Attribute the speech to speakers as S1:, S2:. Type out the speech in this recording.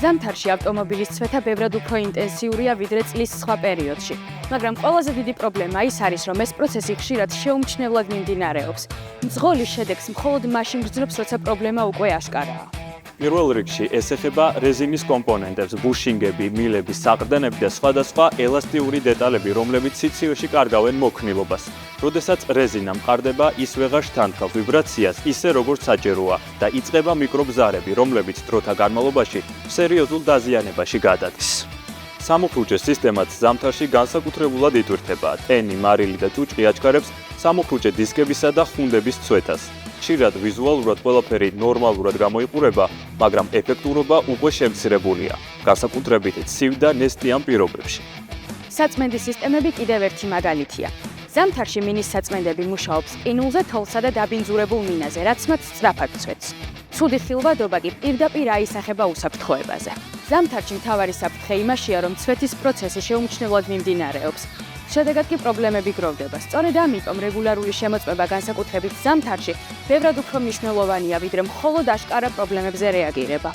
S1: ზამთარში ავტომობილის ცვეთა ბევრად უფრო ინტენსიურია ვიდრე წლის სხვა პერიოდში. მაგრამ ყველაზე დიდი პრობლემა ის არის, რომ ეს პროცესი ხშირად შეუმჩნევლად მიმდინარეობს. მძღოლის შედეგს მხოლოდ მაშინ გრძნობს, როცა პრობლემა უკვე აშკარაა.
S2: პირველ რიგში ეს ეხება რეზინის კომპონენტებს, ბუშინგები, მილები, საყრდენები და სხვადასხვა ელასტიური დეტალები, რომლებიც სიცივეში კარგავენ მოქნილობას. როდესაც რეზინა მყარდება, ის ვეღარ შთანთქავს ვიბრაციას, ისე როგორც საჭიროა და იწყება მიკრობზარები, რომლებიც დროთა განმავლობაში სერიოზულ დაზიანებაში გადადის. სამუხრუჭე სისტემაც ზამთარში განსაკუთრებულად იტვირთება. ტენი, მარილი და ჭუჭყი აჩქარებს სამუხრუჭე დისკებისა და ხუნდების ცვეთას. ხშირად ვიზუალურად ყველაფერი ნორმალურად გამოიყურება, მაგრამ ეფექტურობა უკვე შემცირებულია, განსაკუთრებით ცივ და ნესტიან პირობებში.
S1: საწმენდი სისტემები კიდევ ერთი მაგალითია. ზამთარში მინის საწმენდები მუშაობს ყინულზე, თოლსა და დაბინძურებულ მინაზე, რაც მათ სწრაფად ცვეთს. ცუდი ხილვადობა კი პირდაპირ აისახება უსაფრთხოებაზე. ზამთარში მთავარი საფრთხე იმაშია, რომ ცვეთის პროცესი შეუმჩნევლად მიმდინარეობს. შედეგად კი პრობლემები გროვდება. სწორედ ამიტომ რეგულარული შემოწმება განსაკუთრებით ზამთარში ბევრად უფრო მნიშვნელოვანია, ვიდრე მხოლოდ აშკარა პრობლემებზე რეაგირება.